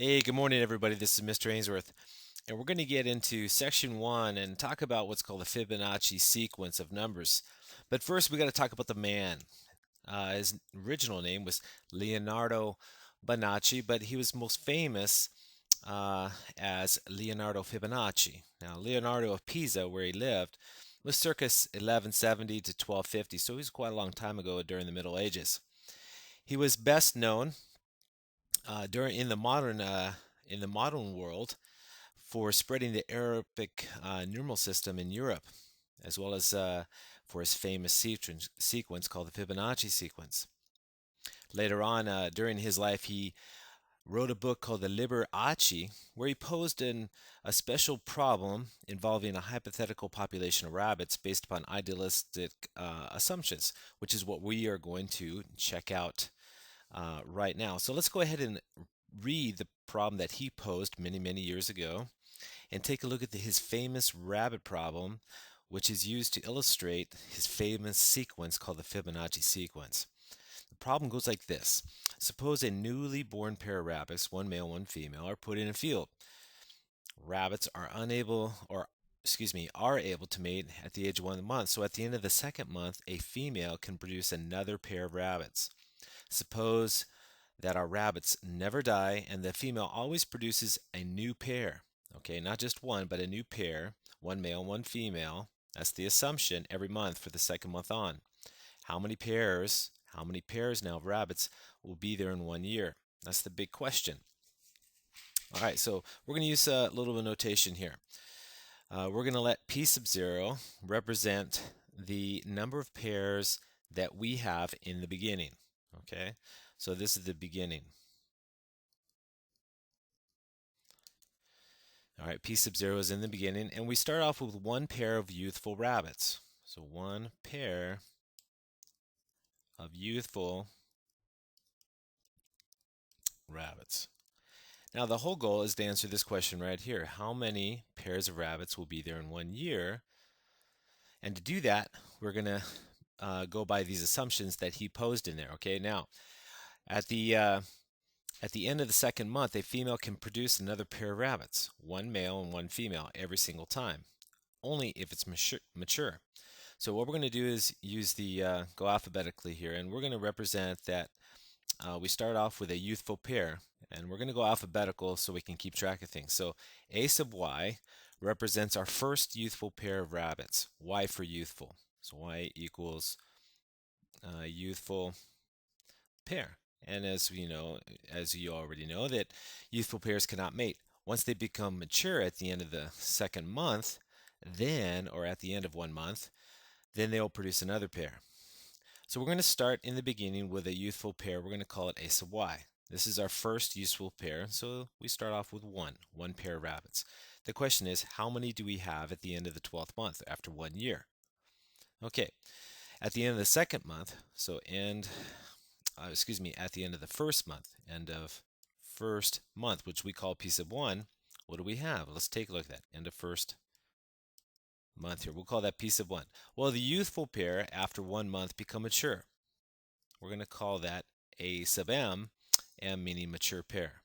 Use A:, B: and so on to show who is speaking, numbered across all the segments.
A: Hey, good morning, everybody. This is Mr. Ainsworth, and we're going to get into section one and talk about what's called the Fibonacci sequence of numbers. But first, we got to talk about the man. His original name was Leonardo Fibonacci, but he was most famous as Leonardo Fibonacci. Now, Leonardo of Pisa, where he lived, was circa 1170 to 1250, so he was quite a long time ago during the Middle Ages. He was best known during in the modern world for spreading the Arabic numeral system in Europe, as well as for his famous sequence called the Fibonacci sequence. Later on, during his life, he wrote a book called the Liberace, where he posed a special problem involving a hypothetical population of rabbits based upon idealistic assumptions, which is what we are going to check out right now. So let's go ahead and read the problem that he posed many, many years ago and take a look at his famous rabbit problem, which is used to illustrate his famous sequence called the Fibonacci sequence. The problem goes like this. Suppose a newly born pair of rabbits, one male, one female, are put in a field. Rabbits are able to mate at the age of 1 month. So at the end of the second month, a female can produce another pair of rabbits. Suppose that our rabbits never die and the female always produces a new pair. Okay, not just one, but a new pair, one male, one female. That's the assumption every month for the second month on. How many pairs now of rabbits will be there in 1 year? That's the big question. All right, so we're going to use a little bit of notation here. We're going to let p sub 0 represent the number of pairs that we have in the beginning. Okay, so this is the beginning. All right, p sub 0 is in the beginning, and we start off with one pair of youthful rabbits. So one pair of youthful rabbits. Now the whole goal is to answer this question right here. How many pairs of rabbits will be there in 1 year? And to do that, we're going to go by these assumptions that he posed in there. Okay, now at the end of the second month, a female can produce another pair of rabbits, one male and one female, every single time, only if it's mature. So what we're going to do is use the go alphabetically here, and we're going to represent that we start off with a youthful pair, and we're going to go alphabetical so we can keep track of things. So a sub y represents our first youthful pair of rabbits, y for youthful. So y equals youthful pair. And as you already know, that youthful pairs cannot mate. Once they become mature at the end of the second month, or at the end of 1 month, then they'll produce another pair. So we're going to start in the beginning with a youthful pair. We're going to call it a sub y. This is our first useful pair, so we start off with one pair of rabbits. The question is, how many do we have at the end of the 12th month after 1 year? Okay, at the end of the second month, at the end of the first month, end of first month, which we call p sub 1, what do we have? Let's take a look at that. End of first month here. We'll call that p sub 1. Well, the youthful pair after 1 month become mature. We're going to call that a sub m meaning mature pair.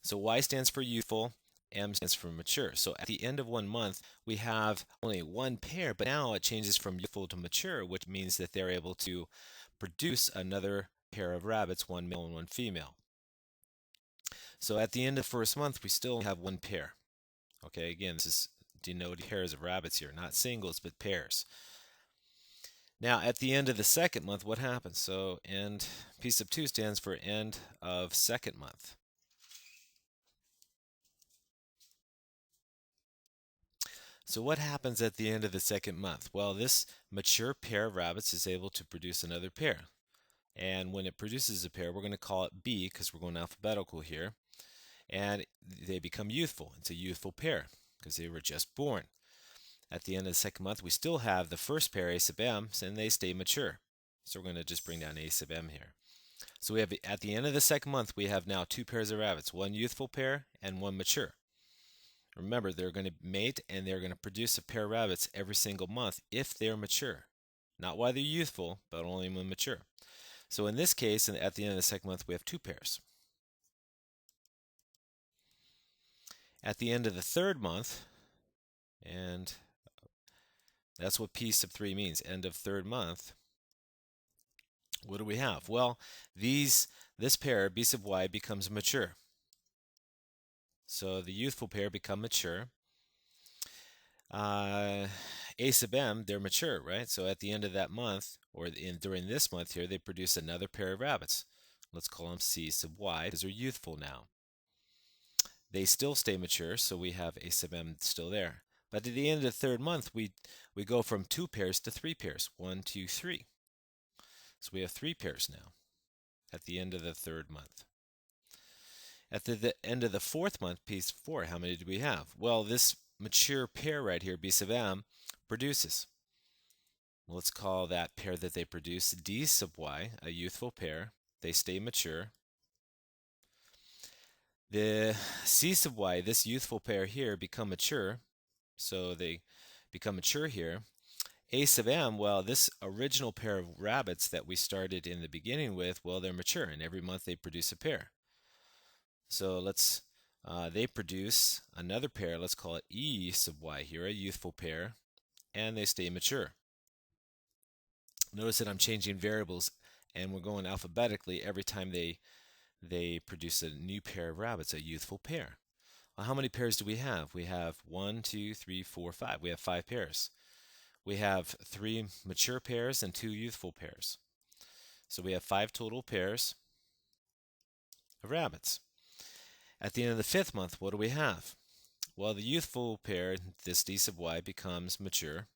A: So y stands for youthful, m stands for mature. So at the end of 1 month, we have only one pair, but now it changes from youthful to mature, which means that they're able to produce another pair of rabbits, one male and one female. So at the end of the first month, we still have one pair. Okay, again, this is denoting pairs of rabbits here, not singles, but pairs. Now, at the end of the second month, what happens? So p sub 2 stands for end of second month. So what happens at the end of the second month? Well, this mature pair of rabbits is able to produce another pair. And when it produces a pair, we're going to call it B because we're going alphabetical here. And they become youthful. It's a youthful pair because they were just born. At the end of the second month, we still have the first pair, a sub m, and they stay mature. So we're going to just bring down a sub m here. So we have at the end of the second month, we have now two pairs of rabbits, one youthful pair and one mature. Remember, they're going to mate and they're going to produce a pair of rabbits every single month if they're mature. Not while they're youthful, but only when mature. So in this case, at the end of the second month, we have two pairs. At the end of the third month, and that's what P sub 3 means, end of third month, what do we have? Well, this pair, B sub y, becomes mature. So the youthful pair become mature. A sub m, they're mature, right? So at the end of that month, or during this month here, they produce another pair of rabbits. Let's call them C sub y, because they're youthful now. They still stay mature, so we have A sub m still there. But at the end of the third month, we go from 2 pairs to 3 pairs. 1, 2, 3. So we have 3 pairs now at the end of the third month. At the end of the fourth month, piece 4, how many do we have? Well, this mature pair right here, B sub m, produces. Let's call that pair that they produce D sub y, a youthful pair. They stay mature. The C sub y, this youthful pair here, become mature. So they become mature here. A sub m, well, this original pair of rabbits that we started in the beginning with, well, they're mature, and every month they produce a pair. So they produce another pair, let's call it E sub y here, a youthful pair, and they stay mature. Notice that I'm changing variables, and we're going alphabetically every time they produce a new pair of rabbits, a youthful pair. Well, how many pairs do we have? We have 1, 2, 3, 4, 5. We have 5 pairs. We have 3 mature pairs and 2 youthful pairs. So we have 5 total pairs of rabbits. At the end of the 5th month, what do we have? Well, the youthful pair, this D sub y, becomes mature.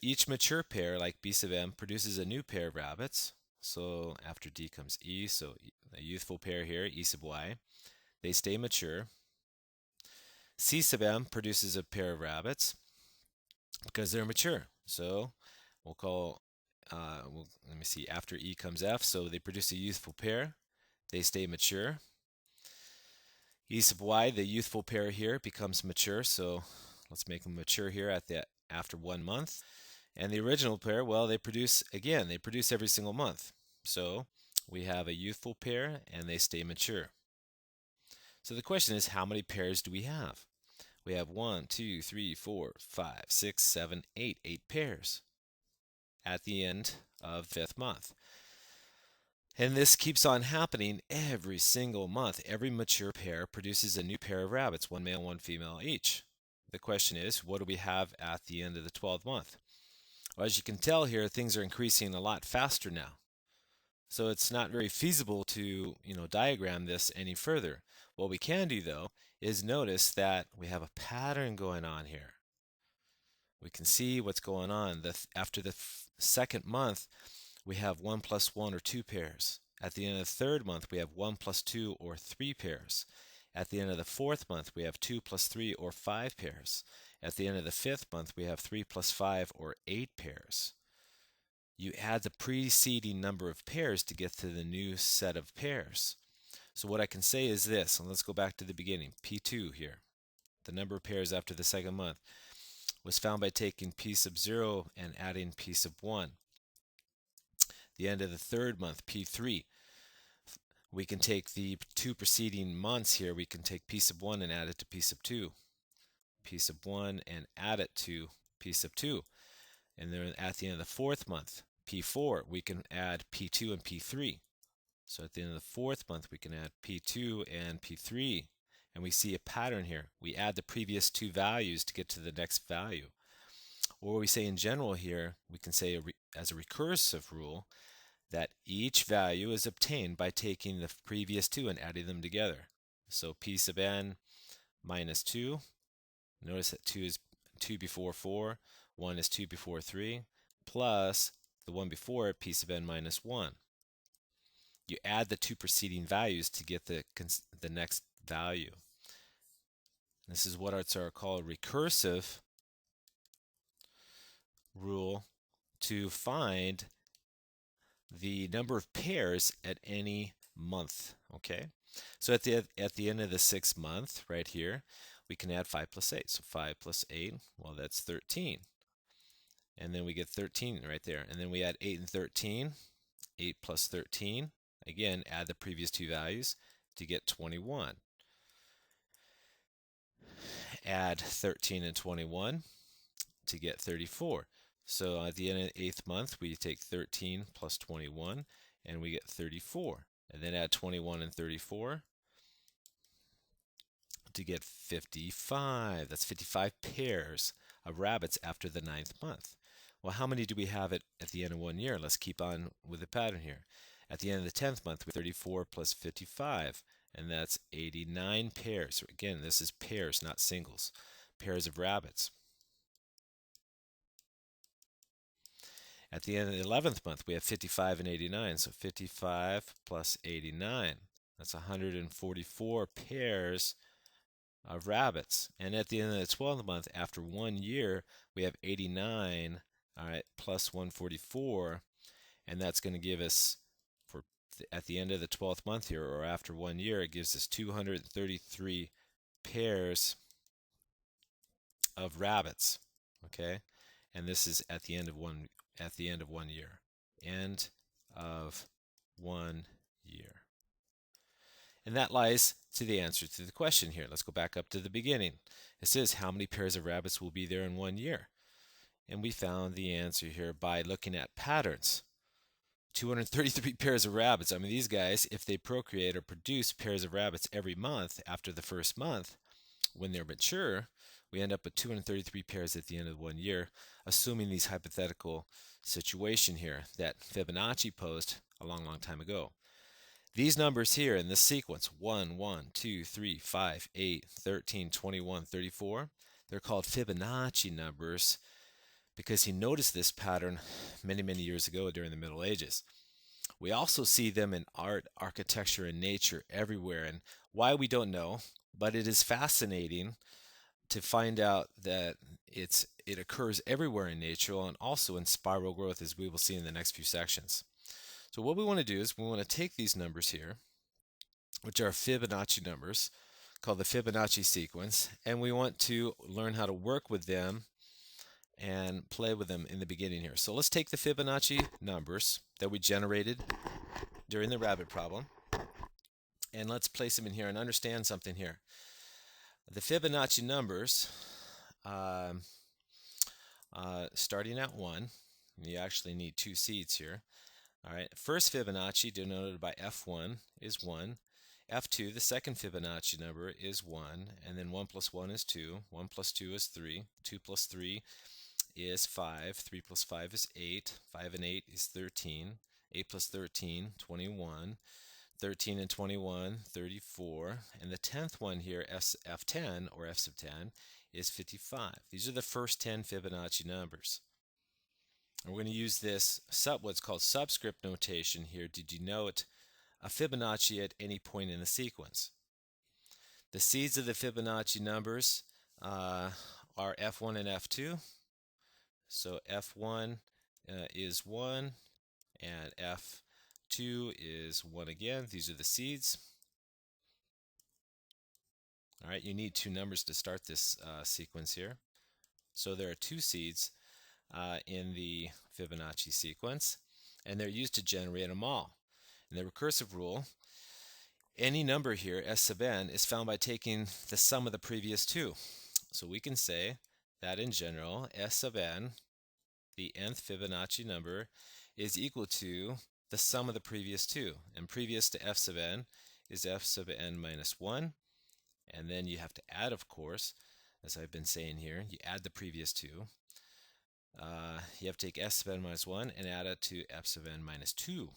A: Each mature pair, like B sub m, produces a new pair of rabbits. So after D comes E, so a youthful pair here, E sub y. They stay mature. C sub m produces a pair of rabbits because they're mature. So we'll call, let me see, after E comes F, so they produce a youthful pair. They stay mature. E sub y, the youthful pair here, becomes mature, so let's make them mature here after 1 month. And the original pair, well, they produce every single month. So we have a youthful pair and they stay mature. So the question is, how many pairs do we have? We have 1, 2, 3, 4, 5, 6, 7, 8, 8 pairs at the end of 5th month. And this keeps on happening every single month. Every mature pair produces a new pair of rabbits, 1 male, 1 female each. The question is, what do we have at the end of the 12th month? Well, as you can tell here, things are increasing a lot faster now. So it's not very feasible to, diagram this any further. What we can do, though, is notice that we have a pattern going on here. We can see what's going on. After the 2nd month, we have 1 plus 1 or 2 pairs. At the end of the 3rd month, we have 1 plus 2 or 3 pairs. At the end of the 4th month, we have 2 plus 3 or 5 pairs. At the end of the 5th month, we have 3 plus 5 or 8 pairs. You add the preceding number of pairs to get to the new set of pairs. So what I can say is this, and let's go back to the beginning, P2 here. The number of pairs after the 2nd month was found by taking P sub 0 and adding P sub 1. The end of the 3rd month, P3, we can take the 2 preceding months here, we can take P sub 1 and add it to P sub 2. P sub 1 and add it to P sub 2. And then at the end of the 4th month, P4, we can add P2 and P3. So at the end of the 4th month, we can add P2 and P3. And we see a pattern here. We add the previous 2 values to get to the next value. Or we say in general here, we can say as a recursive rule, that each value is obtained by taking the previous 2 and adding them together. So P sub n minus 2. Notice that 2 is 2 before 4. 1 is 2 before 3, plus the one before it, P sub n minus 1. You add the 2 preceding values to get the next value. This is what are called recursive rule to find the number of pairs at any month. Okay, so at the end of the 6th month, right here, we can add 5 plus 8. So 5 plus 8, well, that's 13. And then we get 13 right there. And then we add 8 and 13. 8 plus 13. Again, add the previous 2 values to get 21. add 13 and 21 to get 34. So at the end of the 8th month, we take 13 plus 21, and we get 34. And then add 21 and 34 to get 55. That's 55 pairs of rabbits after the 9th month. Well, how many do we have at the end of 1 year? Let's keep on with the pattern here. At the end of the 10th month, we have 34 plus 55, and that's 89 pairs. Again, this is pairs, not singles. Pairs of rabbits. At the end of the 11th month, we have 55 and 89, so 55 plus 89. That's 144 pairs of rabbits. And at the end of the 12th month, after 1 year, we have 89, all right, plus 144, and that's going to give us, at the end of the 12th month here, or after 1 year, it gives us 233 pairs of rabbits, okay? And this is at the end of one year. End of 1 year. And that lies to the answer to the question here. Let's go back up to the beginning. It says how many pairs of rabbits will be there in 1 year? And we found the answer here by looking at patterns. 233 pairs of rabbits. I mean, these guys, if they procreate or produce pairs of rabbits every month after the first month, when they're mature, we end up with 233 pairs at the end of 1 year, assuming these hypothetical situation here that Fibonacci posed a long, long time ago. These numbers here in this sequence, 1, 1, 2, 3, 5, 8, 13, 21, 34, they're called Fibonacci numbers because he noticed this pattern many, many years ago during the Middle Ages. We also see them in art, architecture, and nature everywhere, and why we don't know, but it is fascinating to find out that it occurs everywhere in nature and also in spiral growth, as we will see in the next few sections. So what we want to do is we want to take these numbers here, which are Fibonacci numbers, called the Fibonacci sequence, and we want to learn how to work with them and play with them in the beginning here. So let's take the Fibonacci numbers that we generated during the rabbit problem, and let's place them in here and understand something here. The Fibonacci numbers, starting at 1, you actually need 2 seeds here. All right, first Fibonacci, denoted by F1, is 1. F2, the second Fibonacci number, is 1. And then 1 plus 1 is 2. 1 plus 2 is 3. 2 plus 3 is 5. 3 plus 5 is 8. 5 and 8 is 13. 8 plus 13, 21. 13 and 21, 34. And the 10th one here, F10, or F sub 10, is 55. These are the first 10 Fibonacci numbers. And we're going to use this what's called subscript notation here to denote a Fibonacci at any point in the sequence. The seeds of the Fibonacci numbers are F1 and F2. So F1 is 1 and F2 is 1 again. These are the seeds. All right, you need 2 numbers to start this sequence here. So there are 2 seeds in the Fibonacci sequence, and they're used to generate them all. In the recursive rule, any number here, S sub n, is found by taking the sum of the previous 2. So we can say that in general, S sub n, the nth Fibonacci number, is equal to the sum of the previous 2. And previous to F sub n is F sub n minus 1. And then you have to add, of course, as I've been saying here, you add the previous 2. You have to take S sub n minus 1 and add it to F sub n minus 2.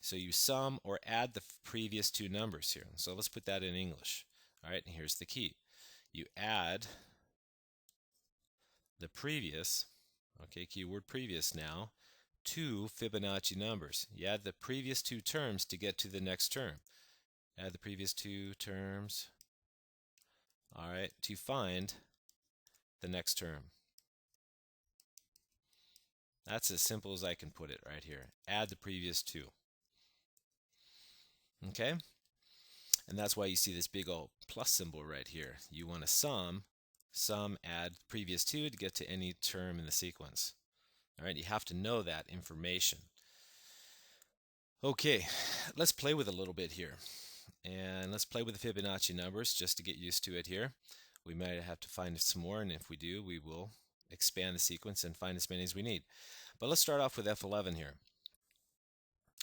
A: So you sum or add the previous 2 numbers here. So let's put that in English. All right, and here's the key. You add the previous, okay, keyword previous now, 2 Fibonacci numbers. You add the previous 2 terms to get to the next term. Add the previous 2 terms, all right, to find the next term. That's as simple as I can put it right here. Add the previous 2. Okay? And that's why you see this big old plus symbol right here. You want to sum, add previous 2 to get to any term in the sequence. All right, you have to know that information. Okay, let's play with a little bit here. And let's play with the Fibonacci numbers just to get used to it here. We might have to find some more, and if we do, we will expand the sequence and find as many as we need. But let's start off with F11 here.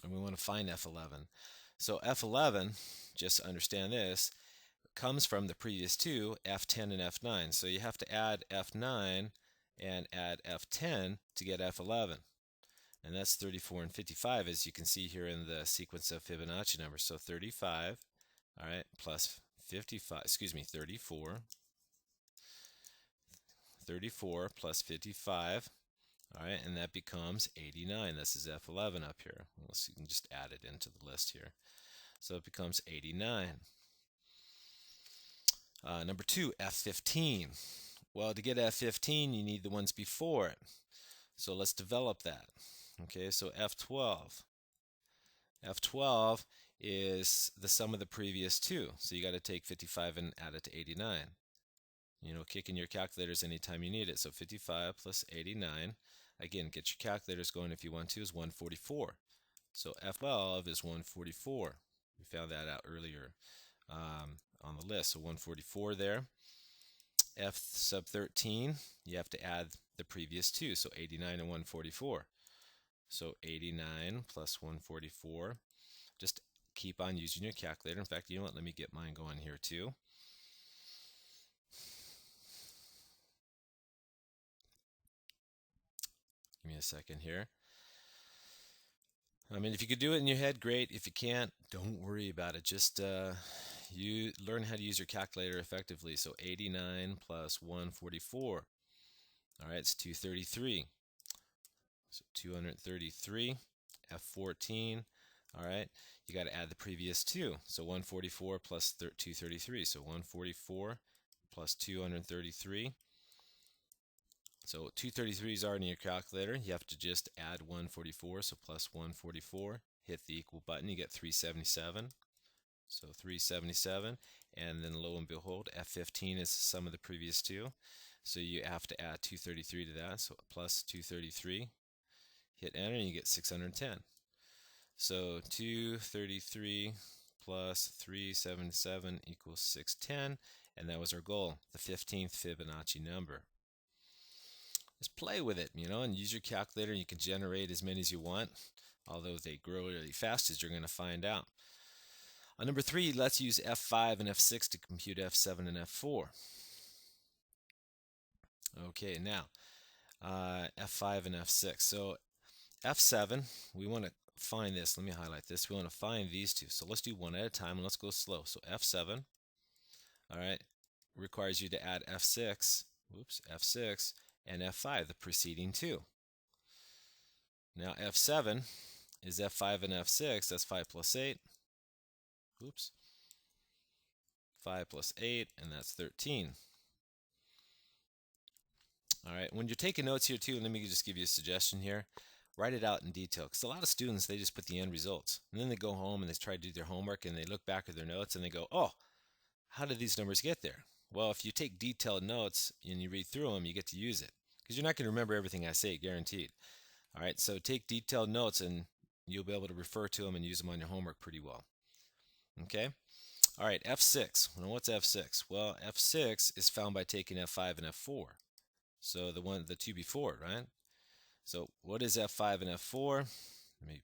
A: And we want to find F11. So F11, just to understand this, comes from the previous two, F10 and F9. So you have to add F9 and add F10 to get F11. And that's 34 and 55, as you can see here in the sequence of Fibonacci numbers. So 35, all right, plus 55, 34 plus 55, all right, and that becomes 89. This is F11 up here. You can just add it into the list here. So it becomes 89. Number 2, F15. Well, to get F15, you need the ones before it. So let's develop that. Okay, so F12. F12 is the sum of the previous two. So you got to take 55 and add it to 89. Kick in your calculators anytime you need it. So 55 plus 89. Again, get your calculators going if you want to, is 144. So F12 is 144. We found that out earlier on the list. So 144 there. F sub 13, you have to add the previous two. So 89 and 144. So 89 plus 144. Just keep on using your calculator. In fact, you know what? Let me get mine going here too. Give me a second here. I mean, if you could do it in your head, great. If you can't, don't worry about it. Just you learn how to use your calculator effectively. So 89 plus 144. All right, it's 233. So 233, F14. All right, you got to add the previous two. So 144 plus 233. So 144 plus 233. So 233s are in your calculator. You have to just add 144, so plus 144. Hit the equal button, you get 377. So 377, and then lo and behold, F15 is the sum of the previous two. So you have to add 233 to that, so plus 233. Hit enter, and you get 610. So 233 plus 377 equals 610, and that was our goal, the 15th Fibonacci number. Just play with it, and use your calculator. You can generate as many as you want, although they grow really fast, as you're going to find out. On number 3, let's use F5 and F6 to compute F7 and F4. Okay, now F5 and F6. So F7, we want to find this. Let me highlight this. We want to find these two. So let's do one at a time, and let's go slow. So F7, all right, requires you to add F6, F6, and F5, the preceding two. Now F7 is F5 and F6. That's 5 plus 8. 5 plus 8, and that's 13. All right, when you're taking notes here too, let me just give you a suggestion here. Write it out in detail, because a lot of students, they just put the end results. And then they go home and they try to do their homework, and they look back at their notes and they go, oh, how did these numbers get there? Well, if you take detailed notes and you read through them, you get to use it. Because you're not going to remember everything I say, guaranteed. All right, so take detailed notes and you'll be able to refer to them and use them on your homework pretty well. Okay? All right, F6. Well, what's F6? Well, F6 is found by taking F5 and F4. So the two before, right? So what is F5 and F4? Let me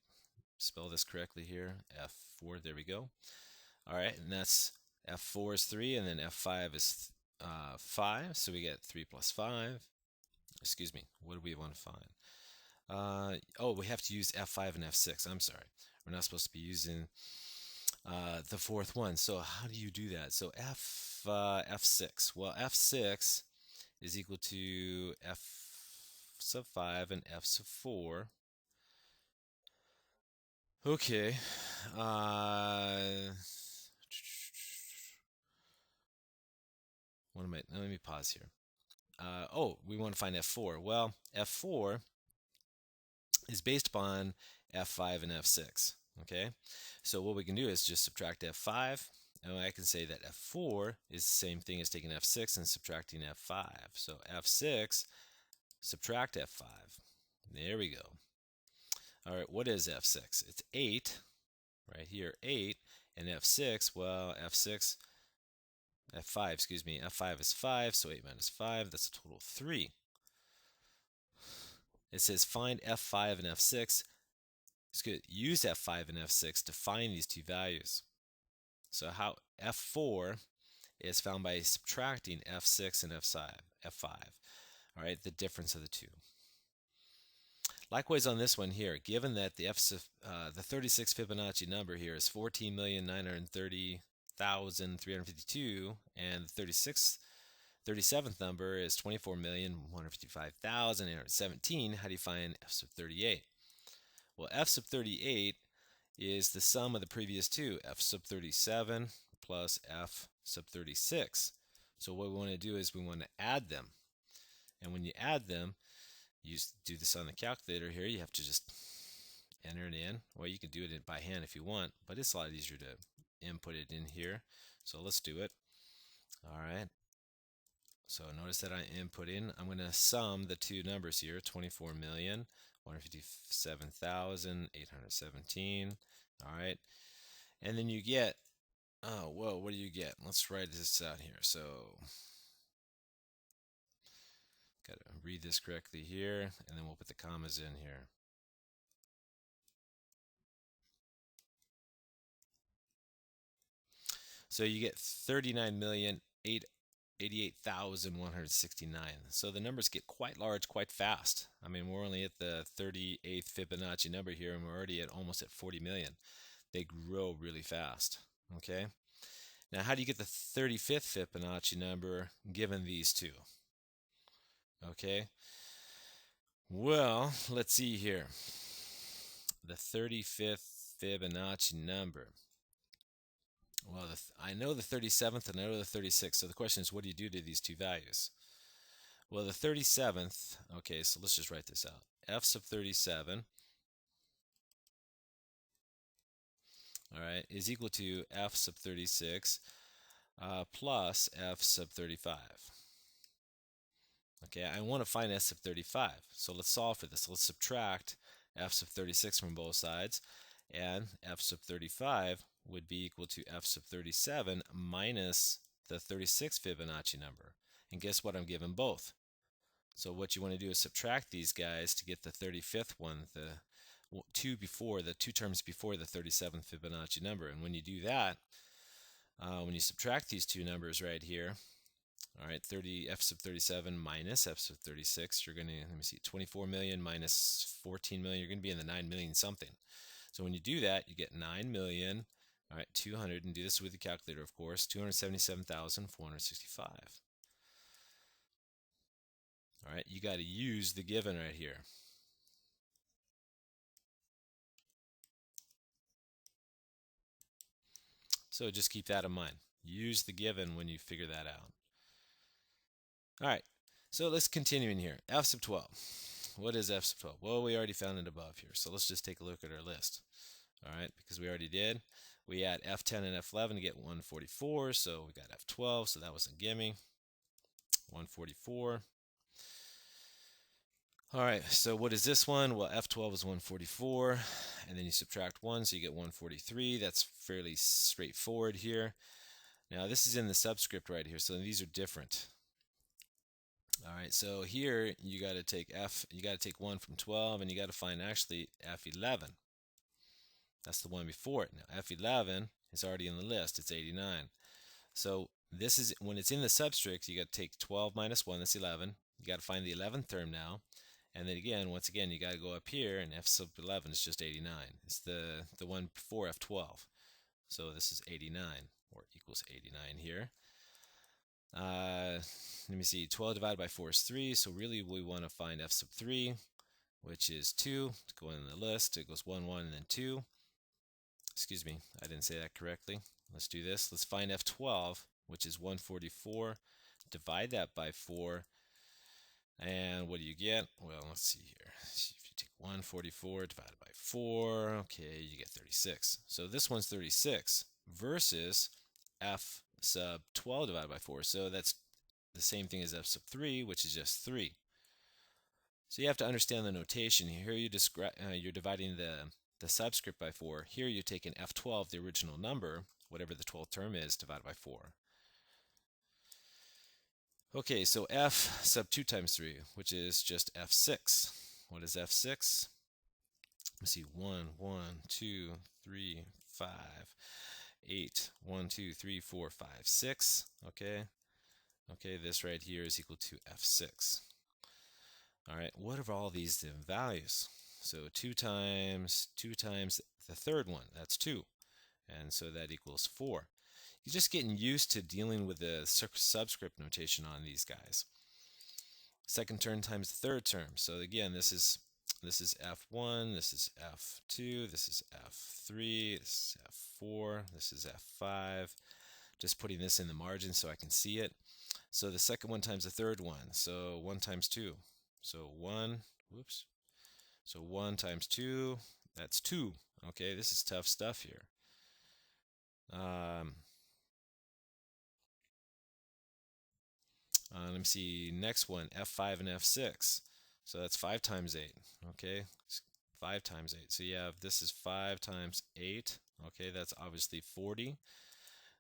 A: spell this correctly here. F4, there we go. All right, and that's F4 is 3, and then F5 is 5. So we get 3 plus 5. Excuse me, what do we want to find? Oh, we have to use F5 and F6. I'm sorry. We're not supposed to be using the fourth one. So how do you do that? So F6. Well, F6 is equal to F sub 5 and F sub 4. Okay. Let me pause here. We want to find F4. Well, F4 is based upon F5 and F6. Okay, so what we can do is just subtract F5, and I can say that F4 is the same thing as taking F6 and subtracting F5. So F6 subtract F5. There we go. All right, what is F6? It's 8, right here, 8, and F6, well, F6 F5, excuse me. F5 is 5, so 8 minus 5, that's a total of 3. It says find F5 and F6. It's good. Use F5 and F6 to find these two values. So how F4 is found by subtracting F6 and F5. All right, the difference of the two. Likewise on this one here, given that the 36 Fibonacci number here is 14,930,352, and the 37th number is 24,155,817, how do you find f sub 38? Well, f sub 38 is the sum of the previous two, f sub 37 plus f sub 36. So what we want to do is we want to add them. And when you add them, you do this on the calculator here. You have to just enter it in. Well, you can do it by hand if you want, but it's a lot easier to input it in here. So let's do it. All right. So notice that I input in. I'm going to sum the two numbers here, 24,157,817. All right. And then you get, oh, whoa, what do you get? Let's write this out here. So got to read this correctly here, and then we'll put the commas in here. So you get 39,888,169. So the numbers get quite large quite fast. I mean, we're only at the 38th Fibonacci number here, and we're already at almost at 40 million. They grow really fast. Okay. Now, how do you get the 35th Fibonacci number given these two? Okay. Well, let's see here. The 35th Fibonacci number. Well, I know the 37th and I know the 36th. So the question is, what do you do to these two values? Well, the 37th, okay, so let's just write this out. F sub 37, all right, is equal to F sub 36 plus F sub 35. Okay, I want to find F sub 35. So let's solve for this. Let's subtract F sub 36 from both sides. And F sub 35 would be equal to F sub 37 minus the 36th Fibonacci number. And guess what? I'm given both. So what you want to do is subtract these guys to get the 35th one, the two terms before the 37th Fibonacci number. And when you do that, when you subtract these two numbers right here, all right, F sub 37 minus F sub 36, you're going to, let me see, 24 million minus 14 million, you're going to be in the 9 million something. So when you do that, you get 9 million, all right, 200, and do this with the calculator, of course, 277,465. All right, you got to use the given right here. So just keep that in mind. Use the given when you figure that out. All right, so let's continue in here. F sub 12. What is F sub 12? Well, we already found it above here, so let's just take a look at our list. All right, because we already did. We add F10 and F11 to get 144, so we got F12, so that was a gimme. 144. All right, so what is this one? Well, F12 is 144, and then you subtract 1, so you get 143. That's fairly straightforward here. Now, this is in the subscript right here, so these are different. All right, so here you got to take 1 from 12, and you got to find actually F11. That's the one before it. Now, F11 is already in the list. It's 89. So this is, when it's in the subscript, you got to take 12 minus 1, that's 11. You got to find the 11th term now. And then again, once again, you got to go up here, and F sub 11 is just 89. It's the one before F12. So this is 89, or equals 89 here. Let me see, 12 divided by 4 is 3, so really we want to find F sub 3, which is 2. To go in the list, it goes 1, 1, and then 2. Excuse me, I didn't say that correctly. Let's do this. Let's find F12, which is 144. Divide that by 4. And what do you get? Well, let's see here. See if you take 144 divided by 4, okay, you get 36. So this one's 36 versus F sub 12 divided by 4. So that's the same thing as F sub 3, which is just 3. So you have to understand the notation. Here you're dividing the subscript by 4. Here you're taking F12, the original number, whatever the 12th term is, divided by 4. Okay, so f sub 2 times 3, which is just f6. What is f6? Let's see, 1, 1, 2, 3, 5, 8, 1, 2, 3, 4, 5, 6. Okay, okay, this right here is equal to f6. All right, what are all these values? So 2 times the third one, that's 2. And so that equals 4. You're just getting used to dealing with the subscript notation on these guys. Second term times the third term. So again, this is F1, this is F2, this is F3, this is F4, this is F5. Just putting this in the margin so I can see it. So the second one times the third one. So 1 times 2. So 1, whoops. So 1 times 2, that's 2. Okay, this is tough stuff here. Let me see, next one, F5 and F6. So that's 5 times 8, okay? 5 times 8. So yeah, this is 5 times 8, okay? That's obviously 40.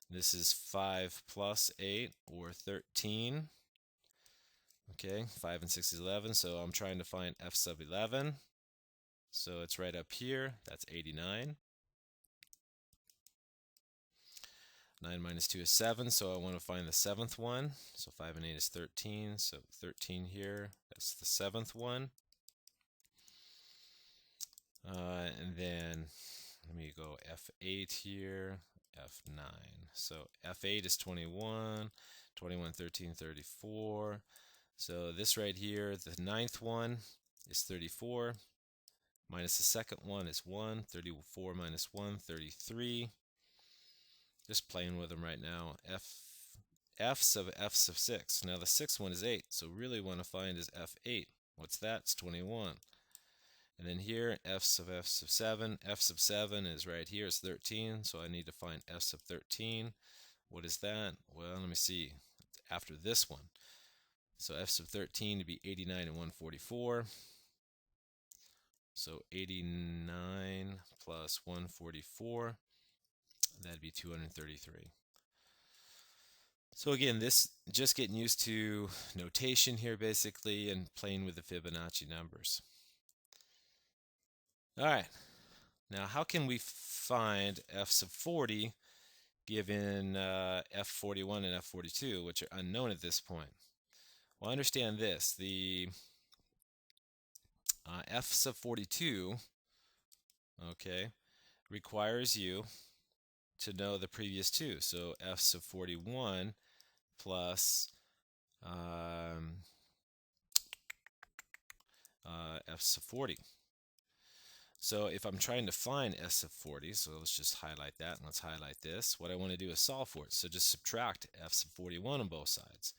A: This is 5 plus 8, or 13. Okay, 5 and 6 is 11, so I'm trying to find F sub 11. So it's right up here, that's 89. 9 minus 2 is 7, so I want to find the seventh one. So 5 and 8 is 13, so 13 here, that's the seventh one. And then let me go F8 here, F9. So F8 is 21, 21, 13, 34. So this right here, the ninth one is 34, minus the second one is 1, 34 minus 1, 33. Just playing with them right now. F sub 6. Now the sixth one is 8, so really want to find is F8. What's that? It's 21. And then here, F sub 7. F sub 7 is right here, it's 13, so I need to find F sub 13. What is that? Well, let me see. After this one. So F sub 13 to be 89 and 144. So 89 plus 144, that'd be 233. So again, this just getting used to notation here basically and playing with the Fibonacci numbers. All right, now how can we find F sub 40 given F41 and F42, which are unknown at this point? Well, understand this, the F sub 42, okay, requires you to know the previous two. So F sub 41 plus F sub 40. So if I'm trying to find S sub 40, so let's just highlight that and let's highlight this. What I want to do is solve for it. So just subtract F sub 41 on both sides.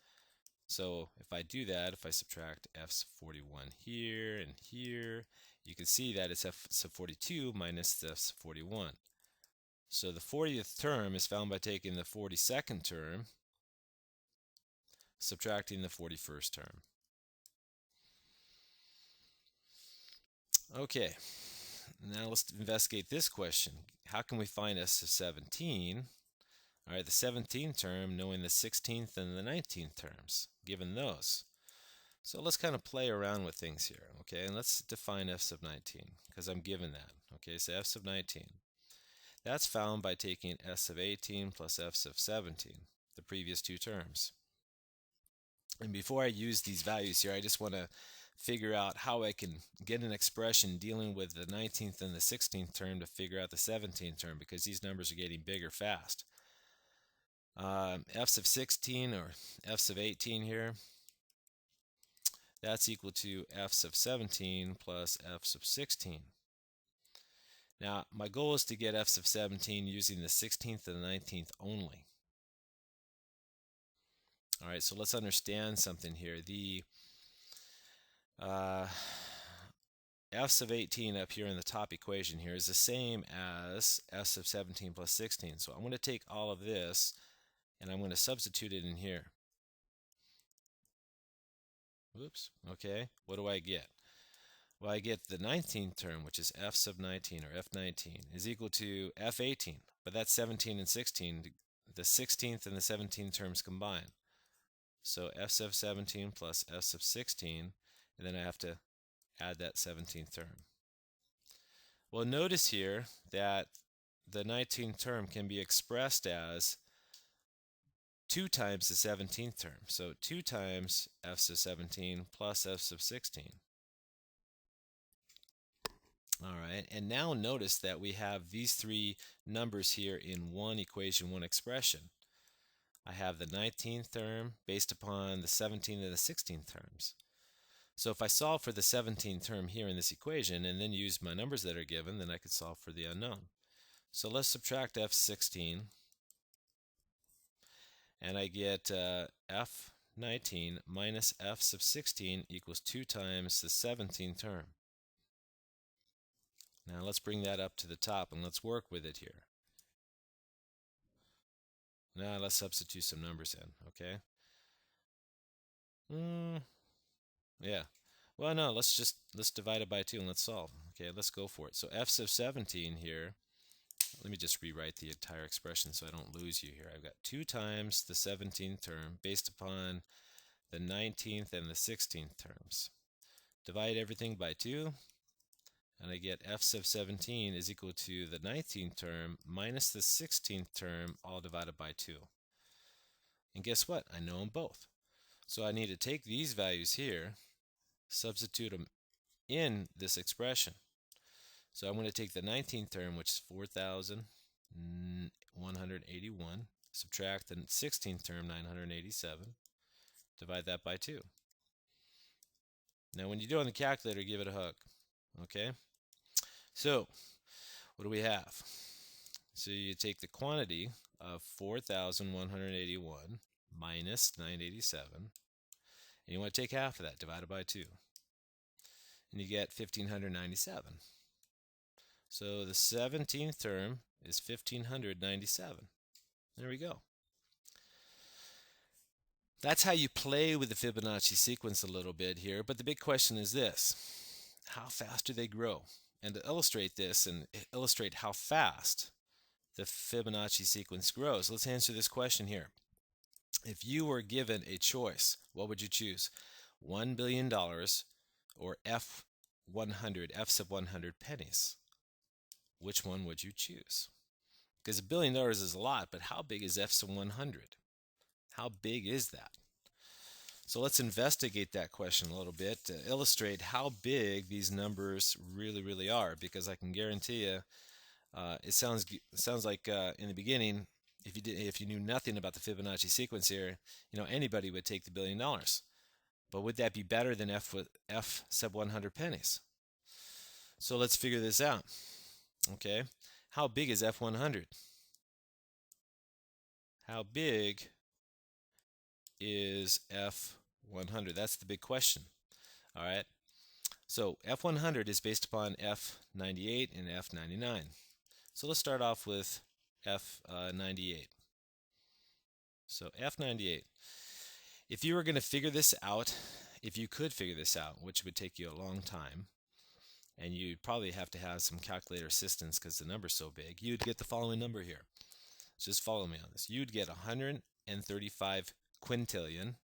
A: So if I do that, if I subtract F sub 41 here and here, you can see that it's F sub 42 minus F sub 41. So the 40th term is found by taking the 42nd term, subtracting the 41st term. Okay, now let's investigate this question. How can we find S sub 17? All right, the 17th term, knowing the 16th and the 19th terms, given those. So let's kind of play around with things here, okay? And let's define F sub 19, because I'm given that. Okay, so F sub 19. That's found by taking S sub 18 plus F sub 17, the previous two terms. And before I use these values here, I just want to figure out how I can get an expression dealing with the 19th and the 16th term to figure out the 17th term, because these numbers are getting bigger fast. F sub 16 or F sub 18 here, that's equal to F sub 17 plus F sub 16. Now, my goal is to get F sub 17 using the 16th and the 19th only. All right, so let's understand something here. The F sub 18 up here in the top equation here is the same as F sub 17 plus 16. So I'm going to take all of this and I'm going to substitute it in here. Oops, okay, what do I get? Well, I get the 19th term, which is F sub 19 or F19, is equal to F18, but that's 17 and 16, the 16th and the 17th terms combined. So f sub 17 plus f sub 16, and then I have to add that 17th term. Well, notice here that the 19th term can be expressed as 2 times the 17th term. So 2 times f sub 17 plus f sub 16. All right, and now notice that we have these three numbers here in one equation, one expression. I have the 19th term based upon the 17th and the 16th terms. So if I solve for the 17th term here in this equation and then use my numbers that are given, then I could solve for the unknown. So let's subtract f16, and I get f19 minus f sub 16 equals 2 times the 17th term. Now let's bring that up to the top and let's work with it here. Now let's substitute some numbers in, okay? Yeah. Well, no, let's divide it by 2 and let's solve. Okay, let's go for it. So f sub 17 here, let me just rewrite the entire expression so I don't lose you here. I've got 2 times the 17th term based upon the 19th and the 16th terms. Divide everything by 2, and I get f sub 17 is equal to the 19th term minus the 16th term, all divided by 2. And guess what? I know them both. So I need to take these values here, substitute them in this expression. So I'm going to take the 19th term, which is 4,181, subtract the 16th term, 987, divide that by 2. Now when you do it on the calculator, give it a hug. Okay? So what do we have? So you take the quantity of 4,181 minus 987, and you want to take half of that, divided by 2. And you get 1,597. So the 17th term is 1,597. There we go. That's how you play with the Fibonacci sequence a little bit here, but the big question is this: how fast do they grow? And to illustrate this and illustrate how fast the Fibonacci sequence grows, let's answer this question here. If you were given a choice, what would you choose? $1 billion or F100, F sub 100 pennies? Which one would you choose? Because $1 billion is a lot, but how big is F sub 100? How big is that? So let's investigate that question a little bit to illustrate how big these numbers really are, because I can guarantee you it sounds like in the beginning, if you knew nothing about the Fibonacci sequence here, anybody would take the $1 billion. But would that be better than F sub 100 pennies? So let's figure this out. Okay, how big is F100? How big is F100? That's the big question. All right. So F100 is based upon F98 and F99. So let's start off with F98. So F98. If you were going to figure this out, if you could figure this out, which would take you a long time, and you'd probably have to have some calculator assistance because the number's so big, you'd get the following number here. So just follow me on this. You'd get 135 quintillion,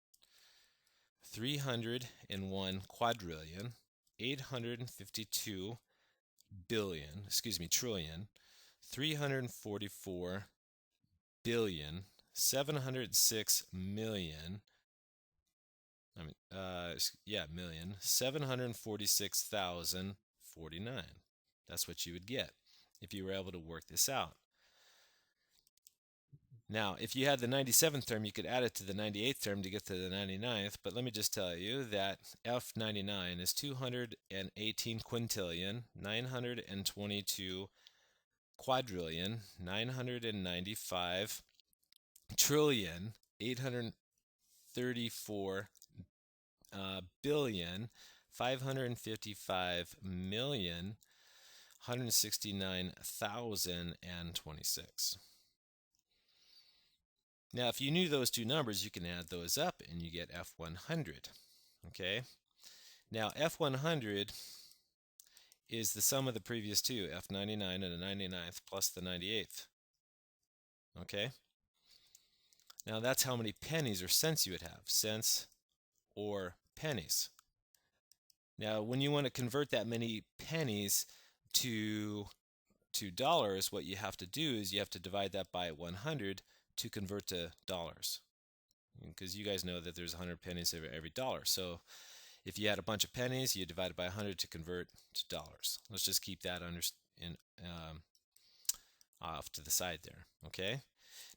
A: 301 quadrillion, 852 billion, trillion, 344 billion, 706 million, million, 746,049. That's what you would get if you were able to work this out. Now, if you had the 97th term, you could add it to the 98th term to get to the 99th, but let me just tell you that F99 is 218 quintillion, 922 quadrillion, 995 trillion, 834 billion, 555 million, 169,026. Now, if you knew those two numbers, you can add those up and you get F100. Okay? Now, F100 is the sum of the previous two, F99 and the 99th plus the 98th. Okay? Now that's how many pennies or cents you would have, cents or pennies. Now when you want to convert that many pennies to dollars, what you have to do is you have to divide that by 100 to convert to dollars. Because you guys know that there's 100 pennies every dollar. So if you had a bunch of pennies, you divide it by 100 to convert to dollars. Let's just keep that off to the side there. Okay.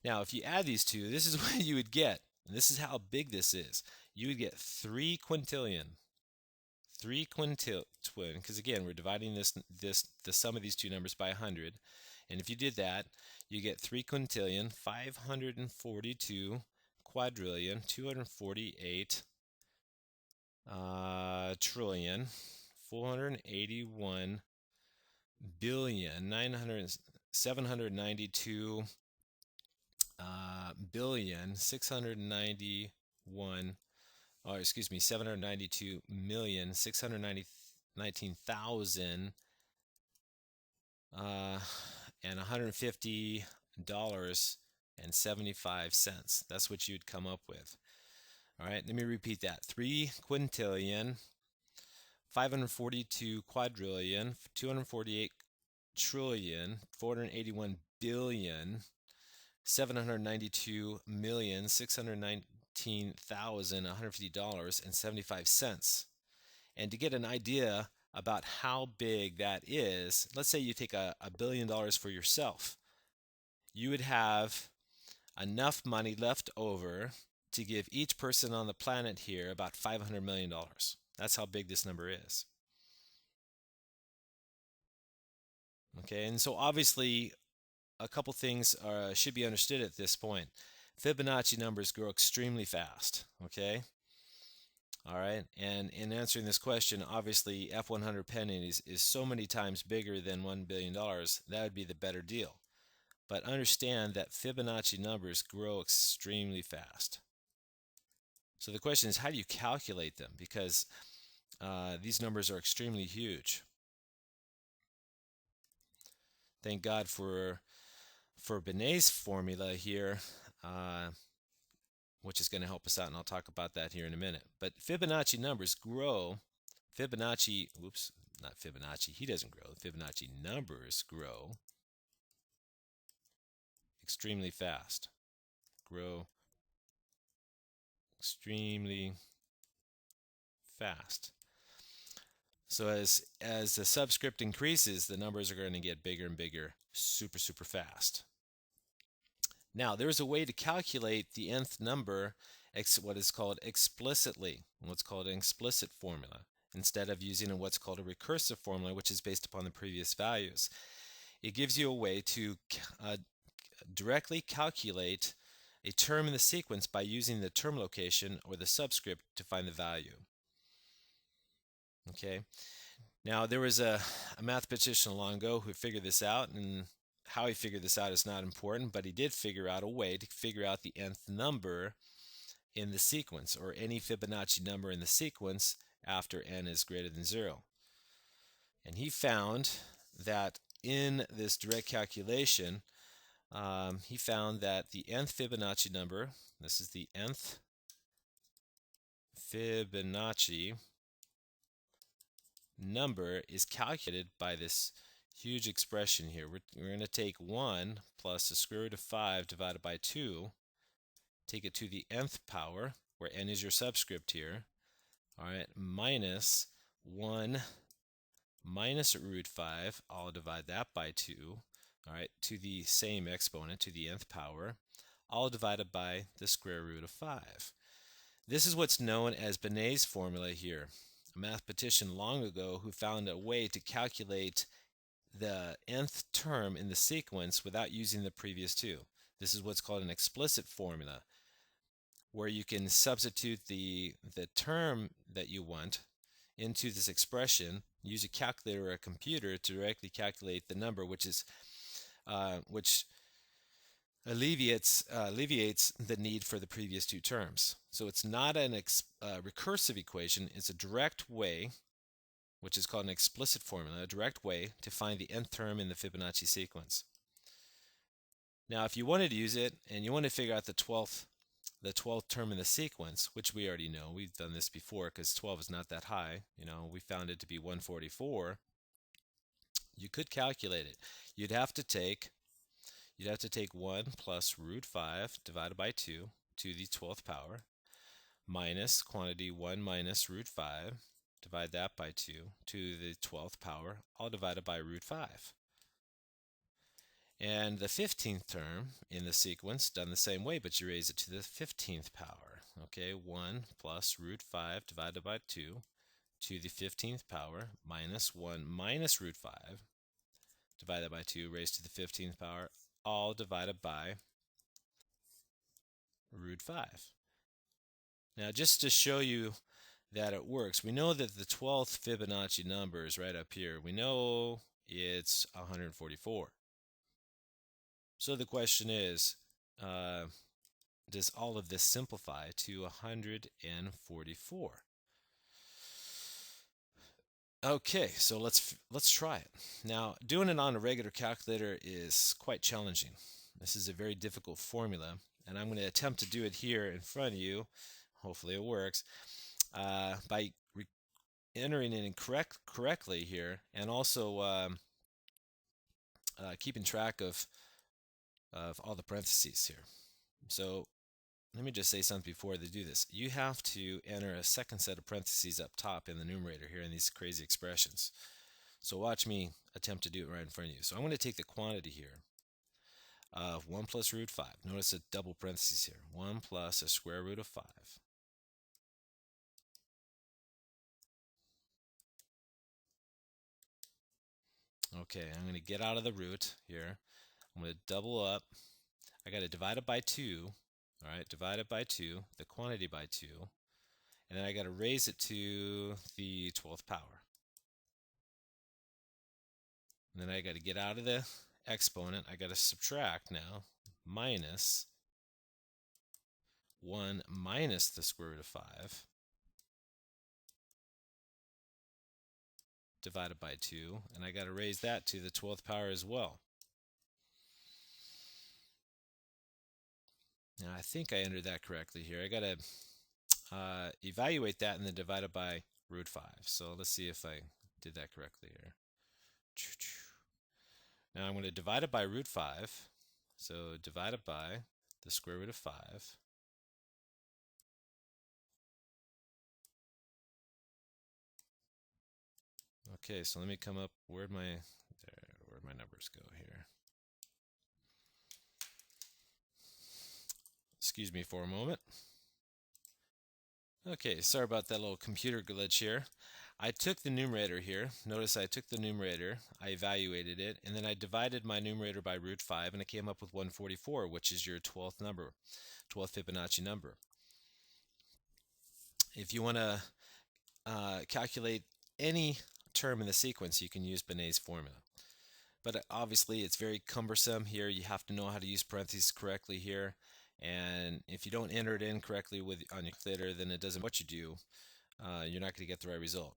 A: Now, if you add these two, this is what you would get. And this is how big this is. You would get 3 quintillion. 3 quintillion, because again, we're dividing the sum of these two numbers by 100. And if you did that, you get 3 quintillion, 542 quadrillion, 248 trillion, 481 billion, 792 billion, 691, or excuse me, 792,619,000 and $150.75. That's what you'd come up with. All right, let me repeat that. 3 quintillion, 542 quadrillion, 248 trillion, 481 billion, 792,619,150.75. And to get an idea about how big that is, let's say you take $1 billion for yourself. You would have enough money left over to give each person on the planet here about $500 million. That's how big this number is. Okay, and so obviously a couple things should be understood at this point. Fibonacci numbers grow extremely fast, okay? All right, and in answering this question, obviously F100 pennies is so many times bigger than $1 billion, that would be the better deal. But understand that Fibonacci numbers grow extremely fast. So the question is, how do you calculate them? Because these numbers are extremely huge. Thank God for Benet's formula here, which is going to help us out, and I'll talk about that here in a minute. But Fibonacci numbers grow. Fibonacci, whoops, not Fibonacci, he doesn't grow. Fibonacci numbers grow extremely fast. Grow extremely fast. So as the subscript increases, the numbers are going to get bigger and bigger super fast. Now, there's a way to calculate the nth number, what is called explicitly, what's called an explicit formula, instead of using what's called a recursive formula, which is based upon the previous values. It gives you a way to directly calculate a term in the sequence by using the term location or the subscript to find the value. Okay. Now, there was a mathematician long ago who figured this out, and how he figured this out is not important, but he did figure out a way to figure out the nth number in the sequence, or any Fibonacci number in the sequence after n is greater than 0. And he found that in this direct calculation, he found that the nth Fibonacci number, this is the nth Fibonacci number, is calculated by this huge expression here. We're going to take 1 plus the square root of 5 divided by 2, take it to the nth power, where n is your subscript here, all right, minus 1 minus root 5, I'll divide that by 2, all right, to the same exponent, to the nth power, all divided by the square root of 5. This is what's known as Benet's formula here. A mathematician long ago who found a way to calculate the nth term in the sequence without using the previous two. This is what's called an explicit formula, where you can substitute the term that you want into this expression, use a calculator or a computer to directly calculate the number, which alleviates the need for the previous two terms. So it's not an recursive equation, it's a direct way, which is called an explicit formula, a direct way to find the nth term in the Fibonacci sequence. Now, if you wanted to use it and you want to figure out the 12th the 12th term in the sequence, which we already know, we've done this before because 12 is not that high, we found it to be 144, you could calculate it. You'd have to take 1 plus root 5 divided by 2 to the 12th power minus quantity 1 minus root 5, divide that by 2 to the 12th power, all divided by root 5. And the 15th term in the sequence, done the same way, but you raise it to the 15th power. Okay, 1 plus root 5 divided by 2 to the 15th power minus 1 minus root 5 divided by 2 raised to the 15th power, all divided by root 5. Now, just to show you that it works, we know that the 12th Fibonacci number is right up here. We know it's 144. So the question is, does all of this simplify to 144? Okay, so let's try it. Now, doing it on a regular calculator is quite challenging. This is a very difficult formula, and I'm going to attempt to do it here in front of you. Hopefully it works by entering it correctly here, and also keeping track of all the parentheses here. So let me just say something before they do this. You have to enter a second set of parentheses up top in the numerator here in these crazy expressions. So watch me attempt to do it right in front of you. So I'm going to take the quantity here of 1 plus root 5. Notice a double parentheses here. 1 plus a square root of 5. Okay, I'm going to get out of the root here. I'm going to double up. I got to divide it by 2. All right, divide it by 2, the quantity by 2, and then I got to raise it to the 12th power. And then I got to get out of the exponent. I got to subtract now, minus 1 minus the square root of 5 divided by 2, and I got to raise that to the 12th power as well. Now I think I entered that correctly here. I got to evaluate that and then divide it by root 5. So let's see if I did that correctly here. Now I'm going to divide it by root 5. So divide it by the square root of 5. Okay, so let me come up, where'd my numbers go here? Excuse me for a moment. Okay, sorry about that little computer glitch here. I took the numerator here. Notice I took the numerator, I evaluated it, and then I divided my numerator by root 5, and I came up with 144, which is your 12th number, 12th Fibonacci number. If you want to calculate any term in the sequence, you can use Benet's formula. But obviously it's very cumbersome here. You have to know how to use parentheses correctly here. And if you don't enter it in correctly on your calculator, then it doesn't matter what you do. You're not going to get the right result.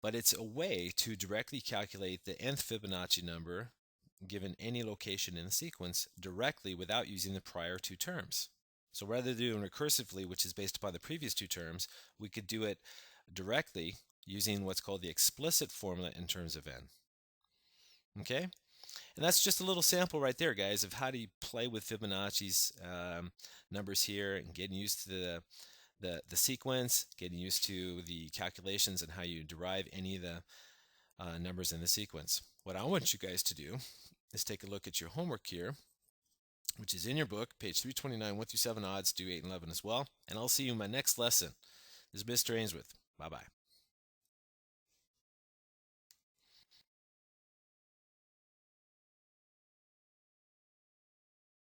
A: But it's a way to directly calculate the nth Fibonacci number given any location in the sequence directly without using the prior two terms. So rather than doing recursively, which is based upon the previous two terms, we could do it directly using what's called the explicit formula in terms of n. Okay? And that's just a little sample right there, guys, of how to play with Fibonacci's numbers here and getting used to the sequence, getting used to the calculations and how you derive any of the numbers in the sequence. What I want you guys to do is take a look at your homework here, which is in your book, page 329, 1 through 7 odds, do 8 and 11 as well. And I'll see you in my next lesson. This is Mr. Ainsworth. Bye-bye.